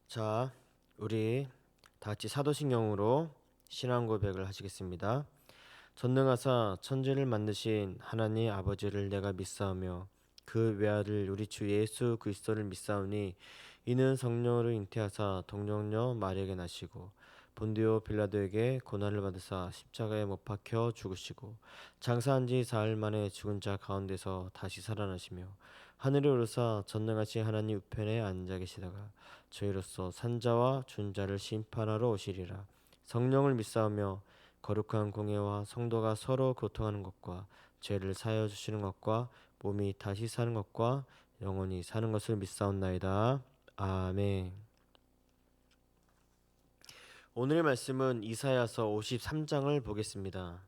자, 우리 다 같이 사도신경으로 신앙 고백을 하시겠습니다. 전능하사 천지를 만드신 하나님 아버지를 내가 믿사오며 그 외아들 우리 주 예수 그리스도를 믿사오니 이는 성령으로 잉태하사 동정녀 마리아에게 나시고 본디오 빌라도에게 고난을 받으사 십자가에 못 박혀 죽으시고 장사한 지 사흘 만에 죽은 자 가운데서 다시 살아나시며 하늘에 오르사 전능하신 하나님 우편에 앉아 계시다가 저희로서 산자와 준자를 심판하러 오시리라. 성령을 믿사오며 거룩한 공예와 성도가 서로 교통하는 것과 죄를 사하여 주시는 것과 몸이 다시 사는 것과 영원히 사는 것을 믿사옵나이다. 아멘. 오늘의 말씀은 이사야서 53장을 보겠습니다.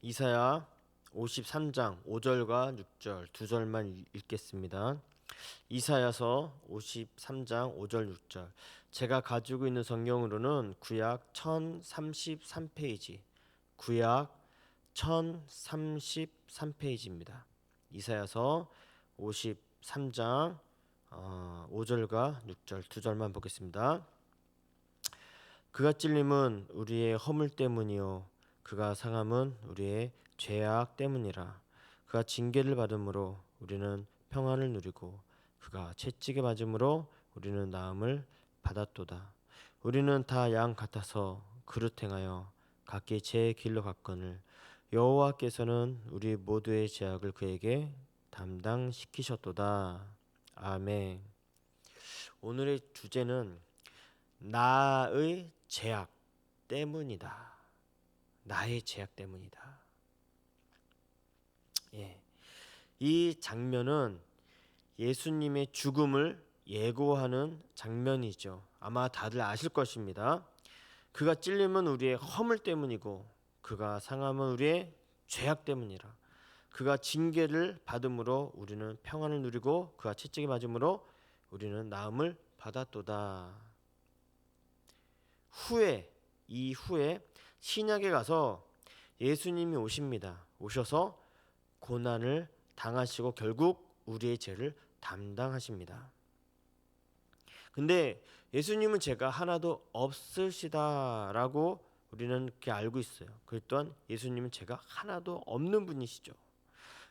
이사야 53장 5절과 6절 두 절만 읽겠습니다. 이사야서 53장 5절 6절. 제가 가지고 있는 성경으로는 구약 1033페이지. 구약 1033페이지입니다. 이사야서 53장 5절과 6절 두 절만 보겠습니다. 그가 찔림은 우리의 허물 때문이요 그가 상함은 우리의 죄악 때문이라. 그가 징계를 받음으로 우리는 평안을 누리고 그가 채찍에 맞음으로 우리는 나음을 받았도다. 우리는 다 양 같아서 그릇 행하여 각기 제 길로 갔거늘 여호와께서는 우리 모두의 죄악을 그에게 담당시키셨도다. 아멘. 오늘의 주제는 나의 죄악 때문이다. 나의 죄악 때문이다. 이 장면은 예수님의 죽음을 예고하는 장면이죠. 아마 다들 아실 것입니다. 그가 찔림은 우리의 허물 때문이고 그가 상함은 우리의 죄악 때문이라. 그가 징계를 받음으로 우리는 평안을 누리고 그가 채찍에 맞음으로 우리는 나음을 받았도다. 이후에 신약에 가서 예수님이 오십니다. 오셔서 고난을 당하시고 결국 우리의 죄를 담당하십니다. 근데 예수님은 죄가 하나도 없으시다라고 우리는 그렇게 알고 있어요. 그 또한 예수님은 죄가 하나도 없는 분이시죠.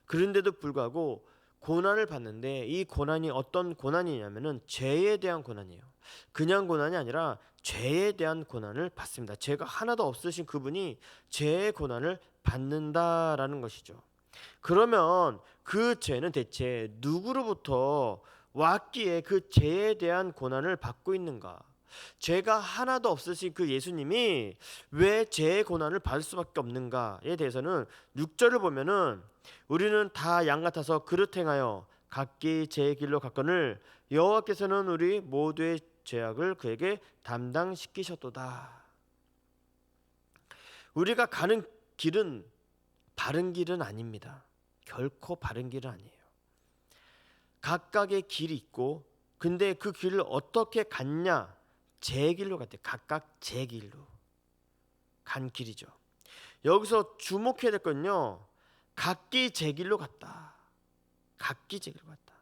그런데도 불구하고 고난을 받는데 이 고난이 어떤 고난이냐면은 죄에 대한 고난이에요. 그냥 고난이 아니라 죄에 대한 고난을 받습니다. 죄가 하나도 없으신 그분이 죄의 고난을 받는다라는 것이죠. 그러면 그 죄는 대체 누구로부터 왔기에 그 죄에 대한 고난을 받고 있는가? 죄가 하나도 없으신 그 예수님이 왜 죄의 고난을 받을 수밖에 없는가에 대해서는 6절을 보면은 우리는 다 양 같아서 그릇 행하여 각기 제 길로 갔거늘 여호와께서는 우리 모두의 죄악을 그에게 담당시키셨도다. 우리가 가는 길은 바른 길은 아닙니다. 결코 바른 길은 아니에요. 각각의 길이 있고 근데 그 길을 어떻게 갔냐? 제 길로 갔대요. 각각 제 길로 간 길이죠. 여기서 주목해야 될 건요. 각기 제 길로 갔다. 각기 제 길로 갔다.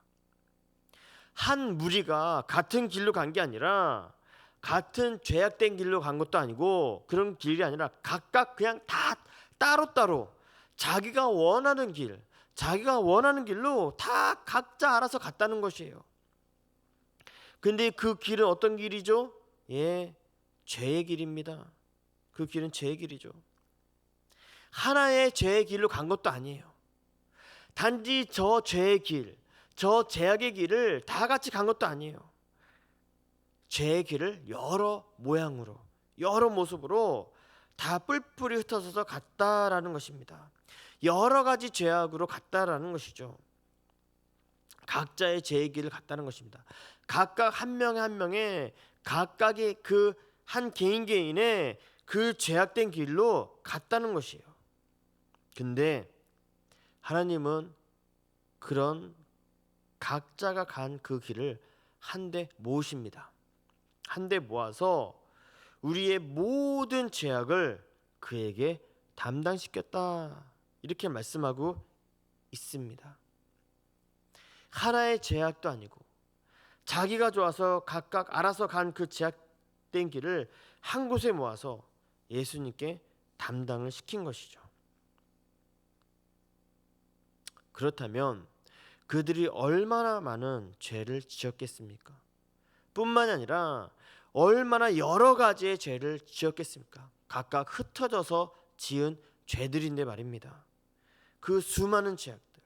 한 무리가 같은 길로 간 게 아니라 같은 죄악된 길로 간 것도 아니고 그런 길이 아니라 각각 그냥 다 따로따로 자기가 원하는 길, 자기가 원하는 길로 다 각자 알아서 갔다는 것이에요. 근데 그 길은 어떤 길이죠? 죄의 길입니다. 그 길은 죄의 길이죠. 하나의 죄의 길로 간 것도 아니에요. 단지 저 죄의 길, 저 죄악의 길을 다 같이 간 것도 아니에요. 죄의 길을 여러 모양으로, 여러 모습으로 다 뿔뿔이 흩어져서 갔다라는 것입니다. 여러 가지 죄악으로 갔다라는 것이죠. 각자의 죄의 길을 갔다는 것입니다. 각각 한 명의 한 명의 각각의 그 한 개인 개인의 그 죄악된 길로 갔다는 것이에요. 근데 하나님은 그런 각자가 간 그 길을 한데 모으십니다. 한데 모아서 우리의 모든 죄악을 그에게 담당시켰다. 이렇게 말씀하고 있습니다. 하나의 제약도 아니고 자기가 좋아서 각각 알아서 간 그 제약된 길을 한 곳에 모아서 예수님께 담당을 시킨 것이죠. 그렇다면 그들이 얼마나 많은 죄를 지었겠습니까? 뿐만이 아니라 얼마나 여러 가지의 죄를 지었겠습니까? 각각 흩어져서 지은 죄들인데 말입니다. 그 수많은 죄악들,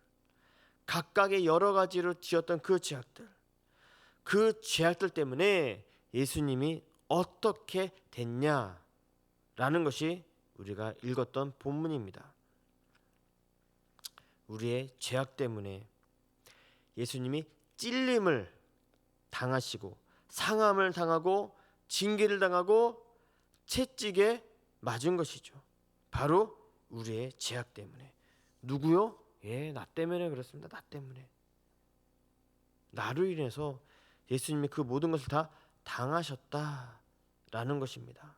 각각의 여러 가지로 지었던 그 죄악들, 그 죄악들 때문에 예수님이 어떻게 됐냐라는 것이 우리가 읽었던 본문입니다. 우리의 죄악 때문에 예수님이 찔림을 당하시고 상함을 당하고 징계를 당하고 채찍에 맞은 것이죠. 바로 우리의 죄악 때문에. 누구요? 나 때문에 그렇습니다. 나 때문에. 나로 인해서 예수님이 그 모든 것을 다 당하셨다라는 것입니다.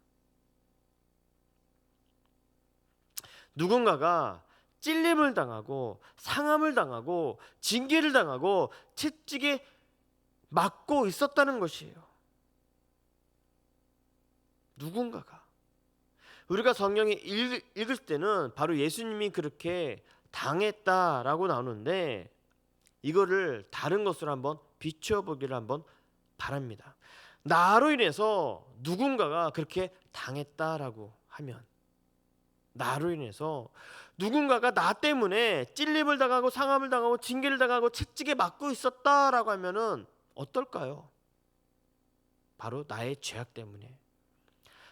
누군가가 찔림을 당하고 상함을 당하고 징계를 당하고 채찍에 맞고 있었다는 것이에요. 누군가가. 우리가 성경에 읽을 때는 바로 예수님이 그렇게 당했다라고 나오는데 이거를 다른 것으로 한번 비추어 보기를 한번 바랍니다. 나로 인해서 누군가가 그렇게 당했다라고 하면, 나로 인해서 누군가가 나 때문에 찔림을 당하고 상함을 당하고 징계를 당하고 채찍에 맞고 있었다라고 하면은 어떨까요? 바로 나의 죄악 때문에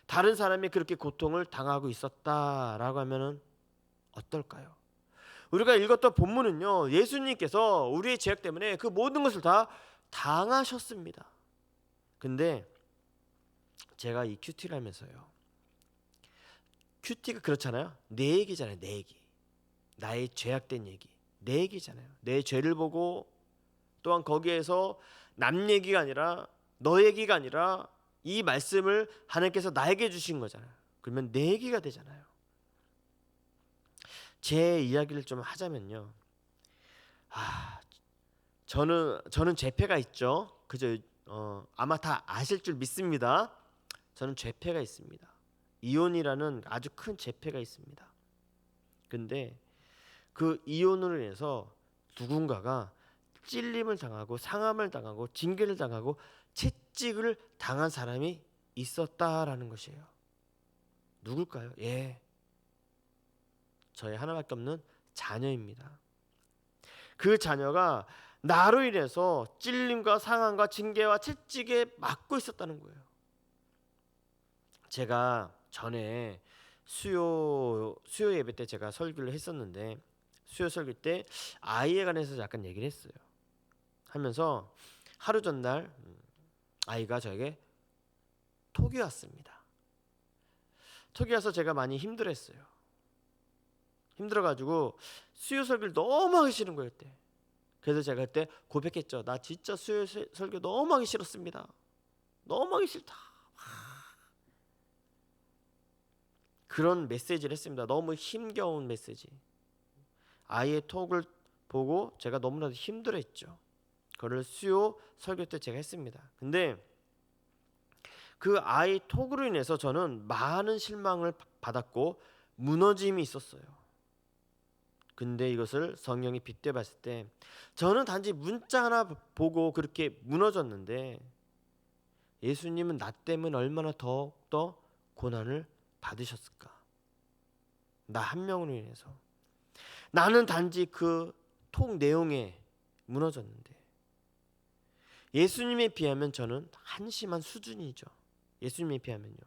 다른 사람이 그렇게 고통을 당하고 있었다라고 하면은 어떨까요? 우리가 읽었던 본문은요, 예수님께서 우리의 죄악 때문에 그 모든 것을 다 당하셨습니다. 근데 제가 이 큐티를 하면서요, 큐티가 그렇잖아요. 내 얘기잖아요. 내 얘기. 나의 죄악된 얘기. 내 얘기잖아요. 내 죄를 보고 또한 거기에서 남 얘기가 아니라 너 얘기가 아니라 이 말씀을 하나님께서 나에게 주신 거잖아요. 그러면 내 얘기가 되잖아요. 제 이야기를 좀 하자면요. 저는 죄패가 있죠. 그죠? 아마 다 아실 줄 믿습니다. 저는 죄패가 있습니다. 이혼이라는 아주 큰 죄패가 있습니다. 근데 그 이혼으로 인해서 누군가가 찔림을 당하고 상함을 당하고 징계를 당하고 채찍을 당한 사람이 있었다라는 것이에요. 누굴까요? 저의 하나밖에 없는 자녀입니다. 그 자녀가 나로 인해서 찔림과 상함과 징계와 채찍에 맞고 있었다는 거예요. 제가 전에 수요 예배 때 제가 설교를 했었는데, 수요 설교 때 아이에 관해서 약간 얘기를 했어요. 하면서 하루 전날 아이가 저에게 톡이 왔습니다. 톡이 와서 제가 많이 힘들었어요. 힘들어가지고 수요 설교를 너무 하기 싫은 거예요 그때. 그래서 제가 그때 고백했죠. 나 진짜 수요 설교 너무 하기 싫었습니다. 너무 하기 싫다. 그런 메시지를 했습니다. 너무 힘겨운 메시지. 아이의 톡을 보고 제가 너무나도 힘들어했죠. 그걸 수요 설교 때 제가 했습니다. 근데 그 아이 톡으로 인해서 저는 많은 실망을 받았고 무너짐이 있었어요. 근데 이것을 성경이 빗대 봤을 때 저는 단지 문자 하나 보고 그렇게 무너졌는데, 예수님은 나 때문에 얼마나 더욱더 고난을 받으셨을까? 나 한 명으로 인해서. 나는 단지 그 톡 내용에 무너졌는데, 예수님에 비하면 저는 한심한 수준이죠. 예수님에 비하면요.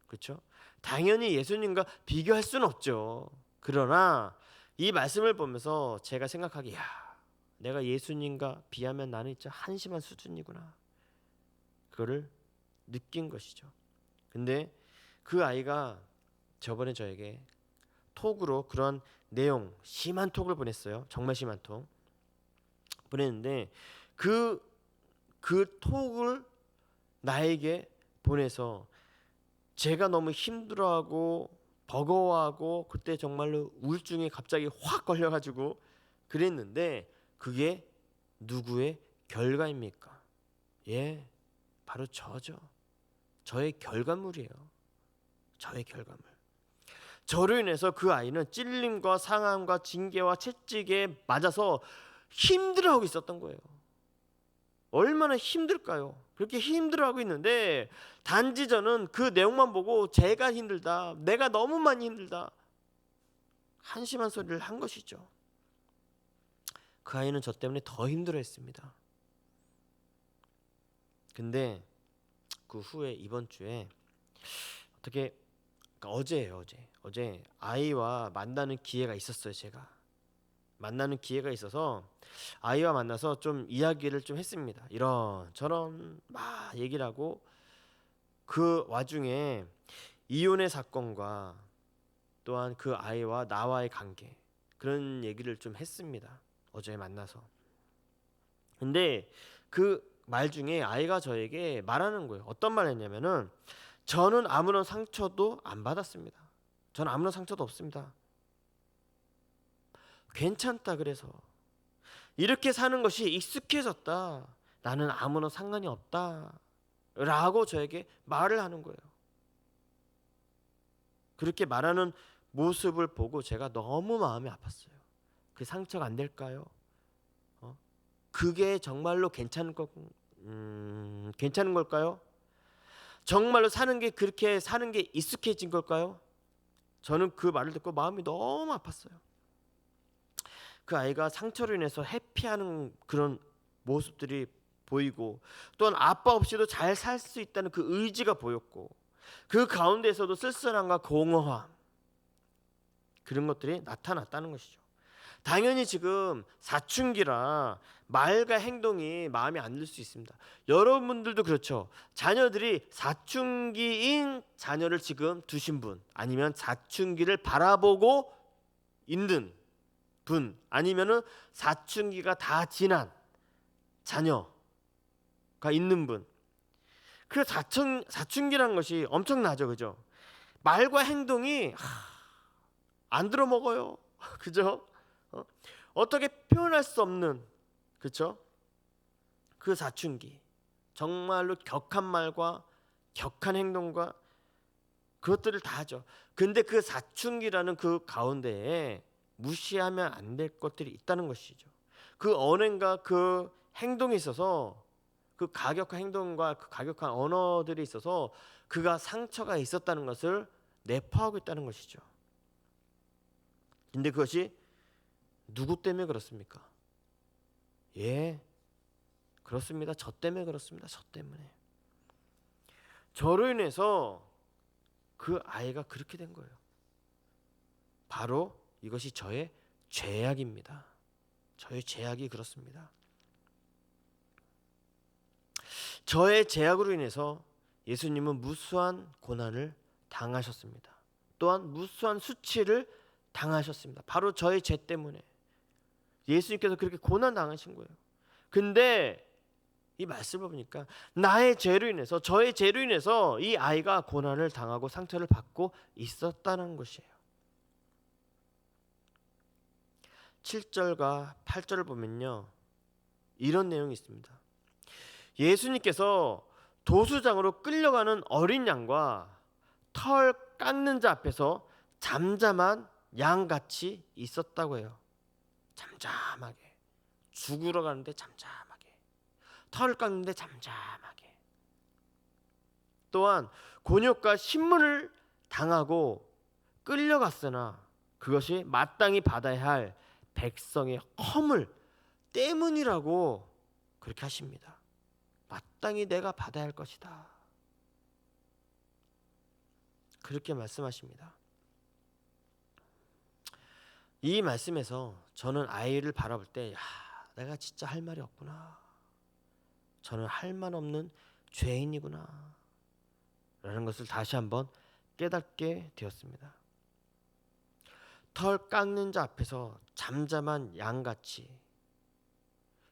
그렇죠? 당연히 예수님과 비교할 수는 없죠. 그러나 이 말씀을 보면서 제가 생각하기에, 내가 예수님과 비하면 나는 진짜 한심한 수준이구나. 그거를 느낀 것이죠. 근데 그 아이가 저번에 저에게 톡으로 그런 내용, 심한 톡을 보냈어요. 정말 심한 톡 보냈는데 그 톡을 나에게 보내서 제가 너무 힘들어하고 버거워하고 그때 정말로 우울증에 갑자기 확 걸려가지고 그랬는데, 그게 누구의 결과입니까? 예, 바로 저죠. 저의 결과물이에요. 저의 결과물. 저로 인해서 그 아이는 찔림과 상함과 징계와 채찍에 맞아서 힘들어하고 있었던 거예요. 얼마나 힘들까요? 그렇게 힘들어하고 있는데 단지 저는 그 내용만 보고 제가 힘들다, 내가 너무 많이 힘들다, 한심한 소리를 한 것이죠. 그 아이는 저 때문에 더 힘들어했습니다. 근데 그 후에 이번 주에 어떻게, 그러니까 어제예요. 어제 아이와 만나는 기회가 있었어요. 제가 만나는 기회가 있어서 아이와 만나서 좀 이야기를 좀 했습니다. 이런저런 막 얘기를 하고, 그 와중에 이혼의 사건과 또한 그 아이와 나와의 관계, 그런 얘기를 좀 했습니다. 어제 만나서. 근데 그 말 중에 아이가 저에게 말하는 거예요. 어떤 말 했냐면은, 저는 아무런 상처도 안 받았습니다. 저는 아무런 상처도 없습니다. 괜찮다. 그래서 이렇게 사는 것이 익숙해졌다. 나는 아무런 상관이 없다. 라고 저에게 말을 하는 거예요. 그렇게 말하는 모습을 보고 제가 너무 마음이 아팠어요. 그 상처가 안 될까요? 그게 정말로 괜찮은 걸까요? 정말로 사는 게, 그렇게 사는 게 익숙해진 걸까요? 저는 그 말을 듣고 마음이 너무 아팠어요. 그 아이가 상처로 인해서 회피하는 그런 모습들이 보이고, 또한 아빠 없이도 잘 살 수 있다는 그 의지가 보였고, 그 가운데서도 쓸쓸함과 공허함, 그런 것들이 나타났다는 것이죠. 당연히 지금 사춘기라 말과 행동이 마음에 안 들 수 있습니다. 여러분들도 그렇죠. 자녀들이 사춘기인 자녀를 지금 두신 분, 아니면 사춘기를 바라보고 있는 분, 아니면은 사춘기가 다 지난 자녀가 있는 분, 그 사춘기라는 것이 엄청나죠. 그죠? 말과 행동이 안 들어먹어요. 그죠? 어떻게 표현할 수 없는, 그렇죠? 그 사춘기, 정말로 격한 말과 격한 행동과 그것들을 다 하죠. 근데 그 사춘기라는 그 가운데에 무시하면 안 될 것들이 있다는 것이죠. 그 언행과 그 행동에 있어서, 그 가격한 행동과 그 가격한 언어들이 있어서 그가 상처가 있었다는 것을 내포하고 있다는 것이죠. 근데 그것이 누구 때문에 그렇습니까? 예, 그렇습니다. 저 때문에 그렇습니다. 저 때문에. 저로 인해서 그 아이가 그렇게 된 거예요. 바로 이것이 저의 죄악입니다. 저의 죄악이 그렇습니다. 저의 죄악으로 인해서 예수님은 무수한 고난을 당하셨습니다. 또한 무수한 수치를 당하셨습니다. 바로 저의 죄 때문에 예수님께서 그렇게 고난 당하신 거예요. 근데 이 말씀을 보니까 나의 죄로 인해서, 저의 죄로 인해서 이 아이가 고난을 당하고 상처를 받고 있었다는 것이에요. 7절과 8절을 보면요, 이런 내용이 있습니다. 예수님께서 도수장으로 끌려가는 어린 양과 털 깎는 자 앞에서 잠잠한 양같이 있었다고 해요. 잠잠하게, 죽으러 가는데 잠잠하게, 털을 깎는데 잠잠하게. 또한 곤욕과 신문을 당하고 끌려갔으나 그것이 마땅히 받아야 할 백성의 허물 때문이라고 그렇게 하십니다. 마땅히 내가 받아야 할 것이다, 그렇게 말씀하십니다. 이 말씀에서 저는 아이를 바라볼 때, 내가 진짜 할 말이 없구나, 저는 할 말 없는 죄인이구나 라는 것을 다시 한번 깨닫게 되었습니다. 털 깎는 자 앞에서 잠잠한 양같이,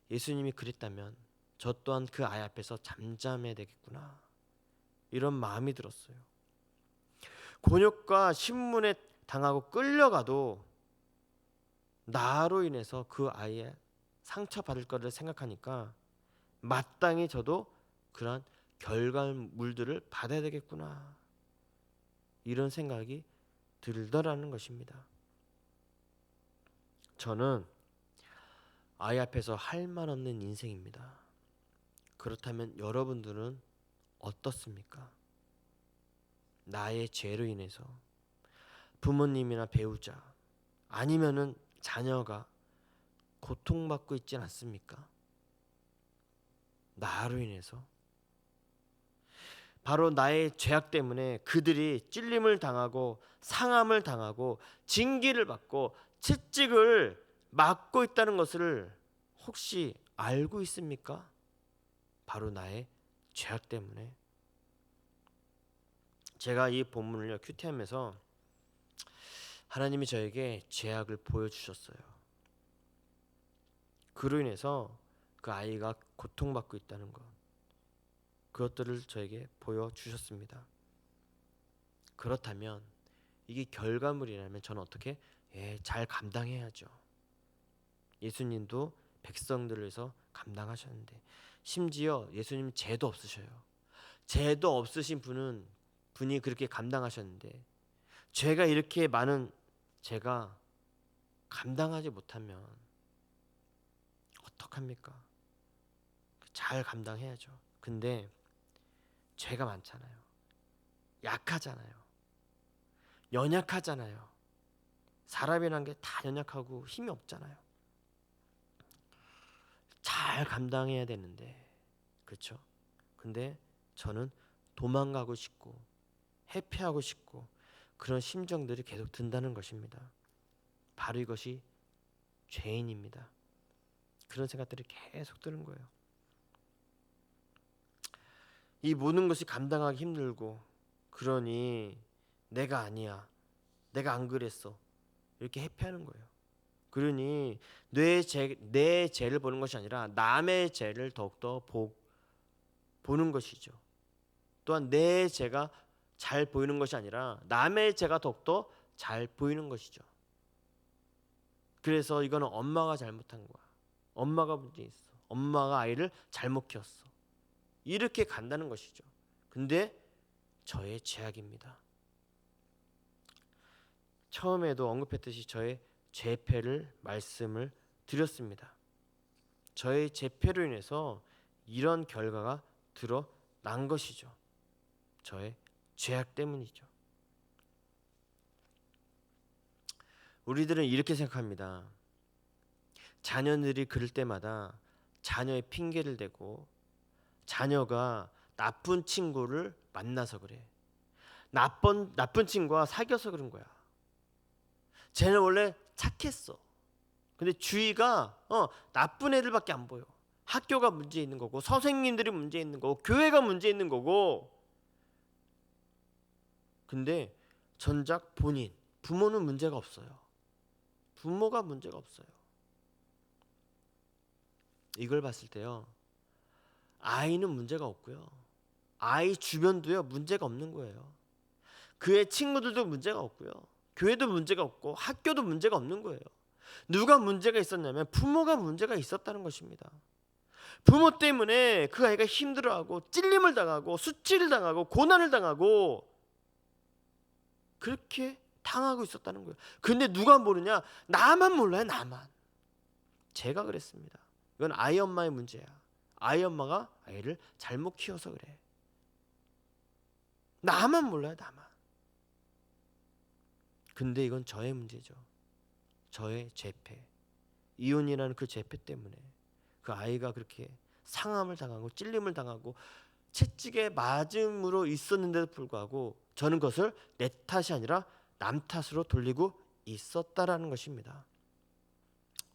예수님이 그랬다면 저 또한 그 아이 앞에서 잠잠해야 되겠구나, 이런 마음이 들었어요. 곤욕과 신문에 당하고 끌려가도 나로 인해서 그 아이의 상처받을 거를 생각하니까 마땅히 저도 그러한 결과물들을 받아야 되겠구나, 이런 생각이 들더라는 것입니다. 저는 아이 앞에서 할 말 없는 인생입니다. 그렇다면 여러분들은 어떻습니까? 나의 죄로 인해서 부모님이나 배우자 아니면은 자녀가 고통받고 있지 않습니까? 나로 인해서 바로 나의 죄악 때문에 그들이 찔림을 당하고 상함을 당하고 징계를 받고 채찍을 맞고 있다는 것을 혹시 알고 있습니까? 바로 나의 죄악 때문에. 제가 이 본문을요 큐티하면서 하나님이 저에게 죄악을 보여주셨어요. 그로 인해서 그 아이가 고통받고 있다는 것, 그것들을 저에게 보여주셨습니다. 그렇다면 이게 결과물이라면 저는 어떻게 잘 감당해야죠. 예수님도 백성들을 위해서 감당하셨는데, 심지어 예수님 죄도 없으셔요. 죄도 없으신 분이 그렇게 감당하셨는데, 죄가 이렇게 많은 제가 감당하지 못하면 어떡합니까? 잘 감당해야죠. 근데 죄가 많잖아요. 약하잖아요. 연약하잖아요. 사람이란 게 다 연약하고 힘이 없잖아요. 잘 감당해야 되는데, 그렇죠? 근데 저는 도망가고 싶고 회피하고 싶고 그런 심정들이 계속 든다는 것입니다. 바로 이것이 죄인입니다. 그런 생각들이 계속 드는 거예요. 이 모든 것이 감당하기 힘들고, 그러니 내가 아니야, 내가 안 그랬어, 이렇게 회피하는 거예요. 그러니 내 죄를 보는 것이 아니라 남의 죄를 더욱더 보는 것이죠. 또한 내 죄가 잘 보이는 것이 아니라 남의 죄가 더욱더 잘 보이는 것이죠. 그래서 이거는 엄마가 잘못한 거야, 엄마가 문제 있어, 엄마가 아이를 잘못 키웠어, 이렇게 간다는 것이죠. 근데 저의 죄악입니다. 처음에도 언급했듯이 저의 죄패를 말씀을 드렸습니다. 저의 죄패로 인해서 이런 결과가 드러난 것이죠. 저의 죄악 때문이죠. 우리들은 이렇게 생각합니다. 자녀들이 그럴 때마다 자녀의 핑계를 대고, 자녀가 나쁜 친구를 만나서 그래, 나쁜 친구와 사귀어서 그런 거야, 쟤는 원래 착했어, 근데 주위가 나쁜 애들밖에 안 보여, 학교가 문제 있는 거고, 선생님들이 문제 있는 거고, 교회가 문제 있는 거고. 근데 전작 본인 부모는 문제가 없어요. 부모가 문제가 없어요. 이걸 봤을 때요, 아이는 문제가 없고요, 아이 주변도요 문제가 없는 거예요. 그의 친구들도 문제가 없고요, 교회도 문제가 없고, 학교도 문제가 없는 거예요. 누가 문제가 있었냐면 부모가 문제가 있었다는 것입니다. 부모 때문에 그 아이가 힘들어하고 찔림을 당하고 수치를 당하고 고난을 당하고 그렇게 당하고 있었다는 거예요. 근데 누가 모르냐? 나만 몰라요, 나만. 제가 그랬습니다. 이건 아이 엄마의 문제야. 아이 엄마가 아이를 잘못 키워서 그래. 나만 몰라요, 나만. 근데 이건 저의 문제죠. 저의 죄패. 이혼이라는 그 죄패 때문에 그 아이가 그렇게 상함을 당하고 찔림을 당하고 채찍에 맞음으로 있었는데도 불구하고 저는 그것을 내 탓이 아니라 남 탓으로 돌리고 있었다라는 것입니다.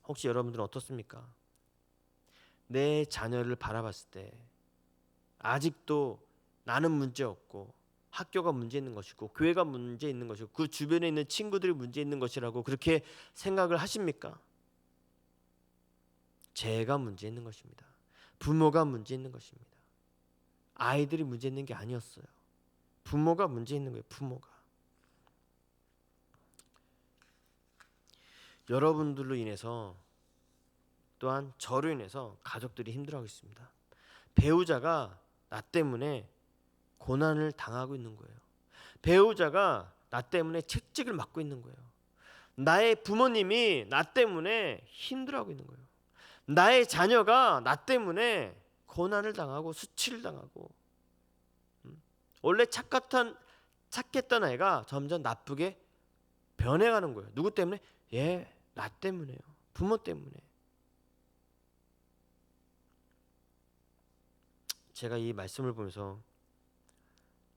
혹시 여러분들은 어떻습니까? 내 자녀를 바라봤을 때 아직도 나는 문제 없고, 학교가 문제 있는 것이고, 교회가 문제 있는 것이고, 그 주변에 있는 친구들이 문제 있는 것이라고 그렇게 생각을 하십니까? 제가 문제 있는 것입니다. 부모가 문제 있는 것입니다. 아이들이 문제 있는 게 아니었어요. 부모가 문제 있는 거예요. 부모가. 여러분들로 인해서 또한 저로 인해서 가족들이 힘들어하고 있습니다. 배우자가 나 때문에 고난을 당하고 있는 거예요. 배우자가 나 때문에 채찍을 맞고 있는 거예요. 나의 부모님이 나 때문에 힘들어하고 있는 거예요. 나의 자녀가 나 때문에 고난을 당하고 수치를 당하고, 원래 착했던 애가 점점 나쁘게 변해가는 거예요. 누구 때문에? 나 때문에요. 부모 때문에. 제가 이 말씀을 보면서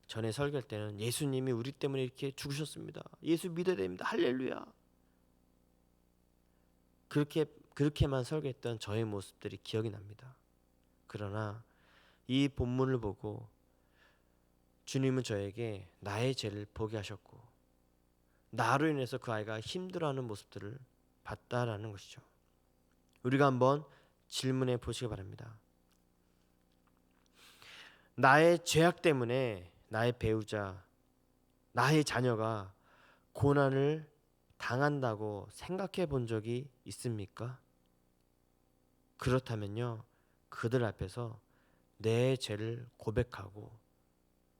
전에 설교할 때는 예수님이 우리 때문에 이렇게 죽으셨습니다. 예수 믿어야 됩니다. 할렐루야. 그렇게만 설교했던 저의 모습들이 기억이 납니다. 그러나 이 본문을 보고 주님은 저에게 나의 죄를 보게 하셨고, 나로 인해서 그 아이가 힘들어하는 모습들을 봤다라는 것이죠. 우리가 한번 질문해 보시기 바랍니다. 나의 죄악 때문에 나의 배우자, 나의 자녀가 고난을 당한다고 생각해 본 적이 있습니까? 그렇다면요, 그들 앞에서 내 죄를 고백하고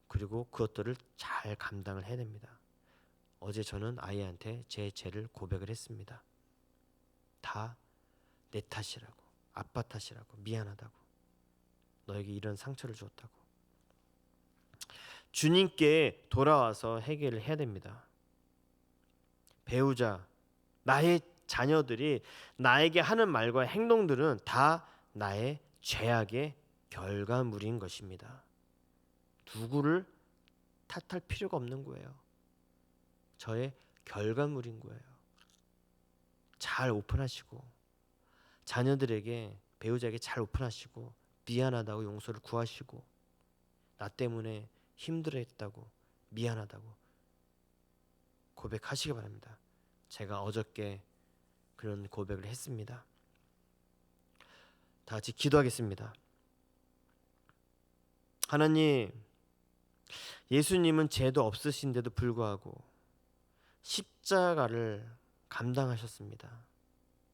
그리고 그것들을 잘 감당을 해야 됩니다. 어제 저는 아이한테 제 죄를 고백을 했습니다. 다 내 탓이라고, 아빠 탓이라고, 미안하다고, 너에게 이런 상처를 주었다고. 주님께 돌아와서 해결을 해야 됩니다. 배우자, 나의 자녀들이 나에게 하는 말과 행동들은 다 나의 죄악의 결과물인 것입니다. 누구를 탓할 필요가 없는 거예요. 저의 결과물인 거예요. 잘 오픈하시고, 자녀들에게, 배우자에게 잘 오픈하시고, 미안하다고 용서를 구하시고, 나 때문에 힘들어했다고, 미안하다고 고백하시기 바랍니다. 제가 어저께 그런 고백을 했습니다. 다 같이 기도하겠습니다. 하나님, 예수님은 죄도 없으신데도 불구하고 십자가를 감당하셨습니다.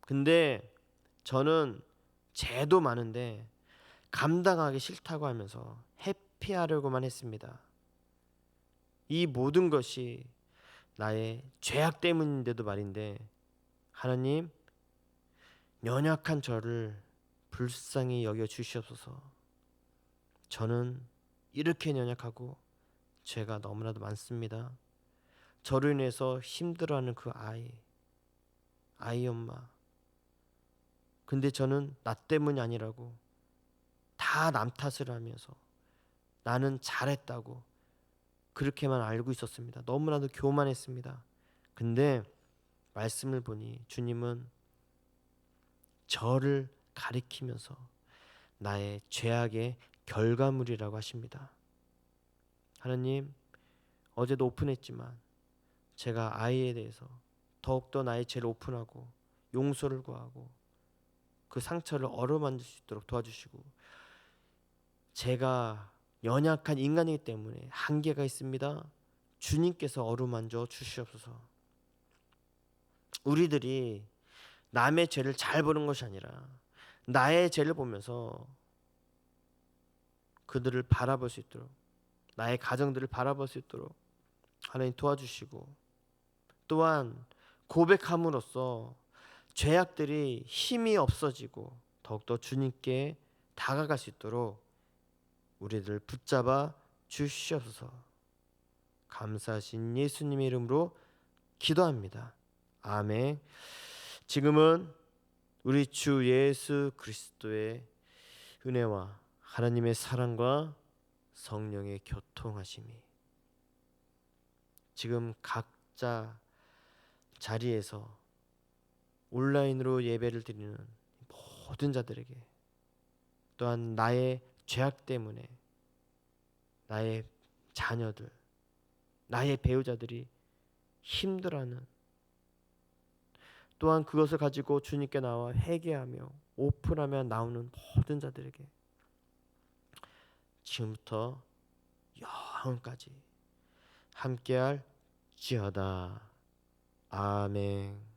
근데 저는 죄도 많은데 감당하기 싫다고 하면서 회피하려고만 했습니다. 이 모든 것이 나의 죄악 때문인데도 말인데, 하나님, 연약한 저를 불쌍히 여겨 주시옵소서. 저는 이렇게 연약하고 죄가 너무나도 많습니다. 저로 인해서 힘들어하는 그 아이 엄마, 근데 저는 나 때문이 아니라고 다 남 탓을 하면서 나는 잘했다고 그렇게만 알고 있었습니다. 너무나도 교만했습니다. 근데 말씀을 보니 주님은 저를 가리키면서 나의 죄악의 결과물이라고 하십니다. 하나님, 어제도 오픈했지만 제가 아이에 대해서 더욱더 나의 죄를 오픈하고 용서를 구하고 그 상처를 어루만질 수 있도록 도와주시고, 제가 연약한 인간이기 때문에 한계가 있습니다. 주님께서 어루만져 주시옵소서. 우리들이 남의 죄를 잘 보는 것이 아니라 나의 죄를 보면서 그들을 바라볼 수 있도록, 나의 가정들을 바라볼 수 있도록 하나님 도와주시고, 또한 고백함으로써 죄악들이 힘이 없어지고 더욱더 주님께 다가갈 수 있도록 우리들 붙잡아 주시옵소서. 감사하신 예수님의 이름으로 기도합니다. 아멘. 지금은 우리 주 예수 그리스도의 은혜와 하나님의 사랑과 성령의 교통하심이 지금 각자 자리에서 온라인으로 예배를 드리는 모든 자들에게, 또한 나의 죄악 때문에 나의 자녀들, 나의 배우자들이 힘들어하는, 또한 그것을 가지고 주님께 나와 회개하며 오픈하며 나오는 모든 자들에게 지금부터 영원까지 함께할 지어다. 아멘.